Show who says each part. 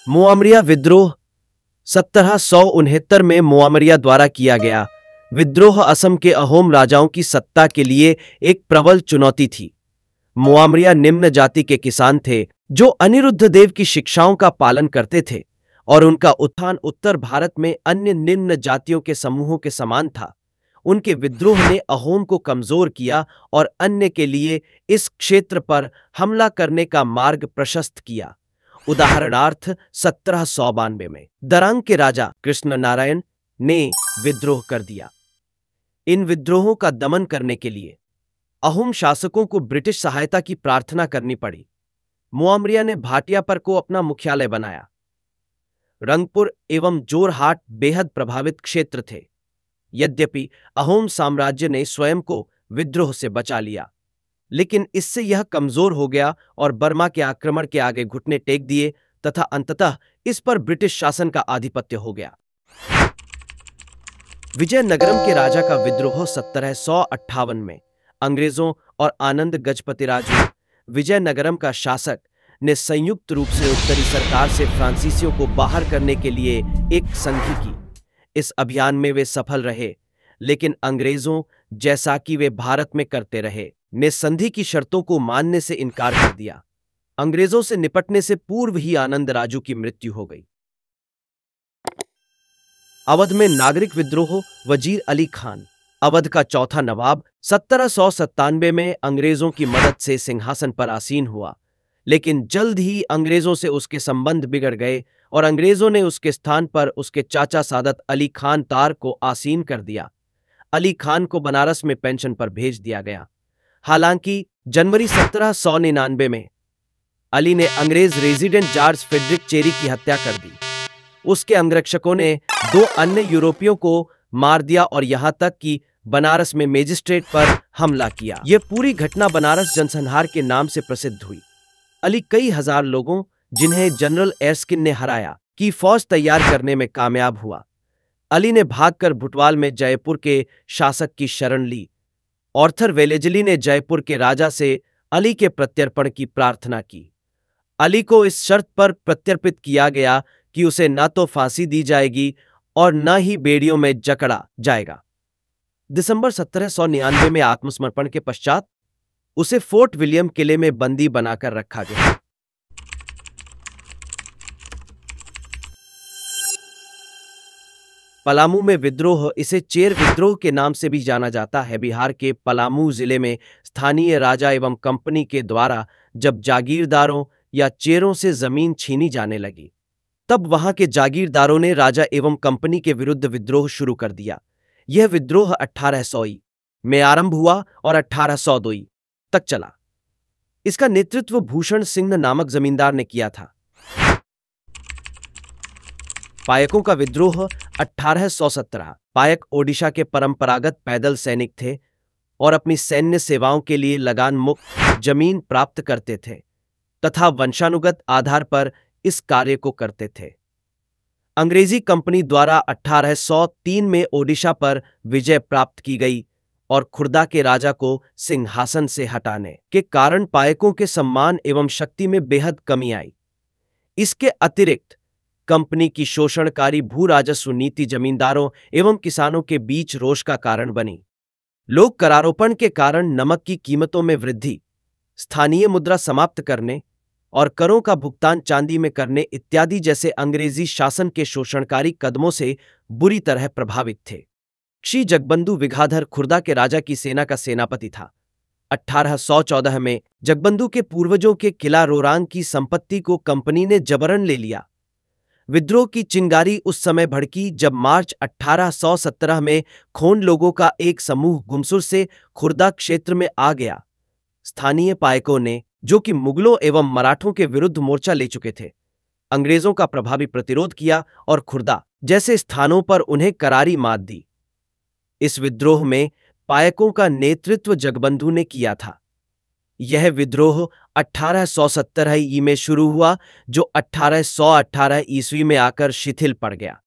Speaker 1: मुआमरिया विद्रोह 1769 में मुआमरिया द्वारा किया गया विद्रोह असम के अहोम राजाओं की सत्ता के लिए एक प्रबल चुनौती थी। मुआमरिया निम्न जाति के किसान थे जो अनिरुद्ध देव की शिक्षाओं का पालन करते थे और उनका उत्थान उत्तर भारत में अन्य निम्न जातियों के समूहों के समान था। उनके विद्रोह ने अहोम को कमजोर किया और अन्य के लिए इस क्षेत्र पर हमला करने का मार्ग प्रशस्त किया। उदाहरणार्थ 1792 में दरंग के राजा कृष्ण नारायण ने विद्रोह कर दिया। इन विद्रोहों का दमन करने के लिए अहोम शासकों को ब्रिटिश सहायता की प्रार्थना करनी पड़ी। मुआमरिया ने भाटियापर को अपना मुख्यालय बनाया। रंगपुर एवं जोरहाट बेहद प्रभावित क्षेत्र थे। यद्यपि अहोम साम्राज्य ने स्वयं को विद्रोह से बचा लिया, लेकिन इससे यह कमजोर हो गया और बर्मा के आक्रमण के आगे घुटने टेक दिए तथा अंततः इस पर ब्रिटिश शासन का आधिपत्य हो गया। विजयनगरम के राजा का विद्रोह 1758 में अंग्रेजों और आनंद गजपतिराजु विजयनगरम का शासक ने संयुक्त रूप से उत्तरी सरकार से फ्रांसीसियों को बाहर करने के लिए एक संधि की। इस अभियान में वे सफल रहे, लेकिन अंग्रेजों, जैसा कि वे भारत में करते रहे, ने संधि की शर्तों को मानने से इनकार कर दिया। अंग्रेजों से निपटने से पूर्व ही आनंद राजू की मृत्यु हो गई। अवध में नागरिक विद्रोह। वजीर अली खान, अवध का चौथा नवाब, 1797 में अंग्रेजों की मदद से सिंहासन पर आसीन हुआ, लेकिन जल्द ही अंग्रेजों से उसके संबंध बिगड़ गए और अंग्रेजों ने उसके स्थान पर उसके चाचा सादत अली खान तार को आसीन कर दिया। अली खान को बनारस में पेंशन पर भेज दिया गया। हालांकि जनवरी 1799 में अली ने अंग्रेज रेजिडेंट जॉर्ज फ्रेडरिक चेरी की हत्या कर दी। उसके अंगरक्षकों ने 2 अन्य यूरोपियों को मार दिया और यहां तक कि बनारस में मजिस्ट्रेट पर हमला किया। यह पूरी घटना बनारस जनसंहार के नाम से प्रसिद्ध हुई। अली कई हजार लोगों, जिन्हें जनरल एरस्किन ने हराया, की फौज तैयार करने में कामयाब हुआ। अली ने भागकर भुटवाल में जयपुर के शासक की शरण ली। ऑर्थर वेलेजली ने जयपुर के राजा से अली के प्रत्यर्पण की प्रार्थना की। अली को इस शर्त पर प्रत्यर्पित किया गया कि उसे न तो फांसी दी जाएगी और न ही बेड़ियों में जकड़ा जाएगा। दिसंबर 1799 में आत्मसमर्पण के पश्चात उसे फोर्ट विलियम किले में बंदी बनाकर रखा गया। पलामू में विद्रोह, इसे चेर विद्रोह के नाम से भी जाना जाता है। बिहार के पलामू जिले में स्थानीय राजा एवं कंपनी के द्वारा जब जागीरदारों या चेरों से जमीन छीनी जाने लगी, तब वहां के जागीरदारों ने राजा एवं कंपनी के विरुद्ध विद्रोह शुरू कर दिया। यह विद्रोह 1800 में आरंभ हुआ और 1802 तक चला। इसका नेतृत्व भूषण सिंह नामक जमींदार ने किया था। पायकों का विद्रोह 1817। पायक ओडिशा के परंपरागत पैदल सैनिक थे और अपनी सैन्य सेवाओं के लिए लगान मुक्त जमीन प्राप्त करते थे तथा वंशानुगत आधार पर इस कार्य को करते थे। अंग्रेजी कंपनी द्वारा 1803 में ओडिशा पर विजय प्राप्त की गई और खुर्दा के राजा को सिंहासन से हटाने के कारण पायकों के सम्मान एवं शक्ति में बेहद कमी आई। इसके अतिरिक्त कंपनी की शोषणकारी भू राजस्व नीति जमींदारों एवं किसानों के बीच रोष का कारण बनी। लोक करारोपण के कारण नमक की कीमतों में वृद्धि, स्थानीय मुद्रा समाप्त करने और करों का भुगतान चांदी में करने इत्यादि जैसे अंग्रेजी शासन के शोषणकारी कदमों से बुरी तरह प्रभावित थे। श्री जगबंधु विघाधर खुर्दा के राजा की सेना का सेनापति था। 1814 में जगबंधु के पूर्वजों के किला रोरांग की संपत्ति को कंपनी ने जबरन ले लिया। विद्रोह की चिंगारी उस समय भड़की जब मार्च 1817 में खोन लोगों का एक समूह गुमसुर से खुर्दा क्षेत्र में आ गया। स्थानीय पायकों ने, जो कि मुगलों एवं मराठों के विरुद्ध मोर्चा ले चुके थे, अंग्रेजों का प्रभावी प्रतिरोध किया और खुर्दा जैसे स्थानों पर उन्हें करारी मात दी। इस विद्रोह में पायकों का नेतृत्व जगबंधु ने किया था। यह विद्रोह 1817 में शुरू हुआ, जो 1818 ईस्वी में आकर शिथिल पड़ गया।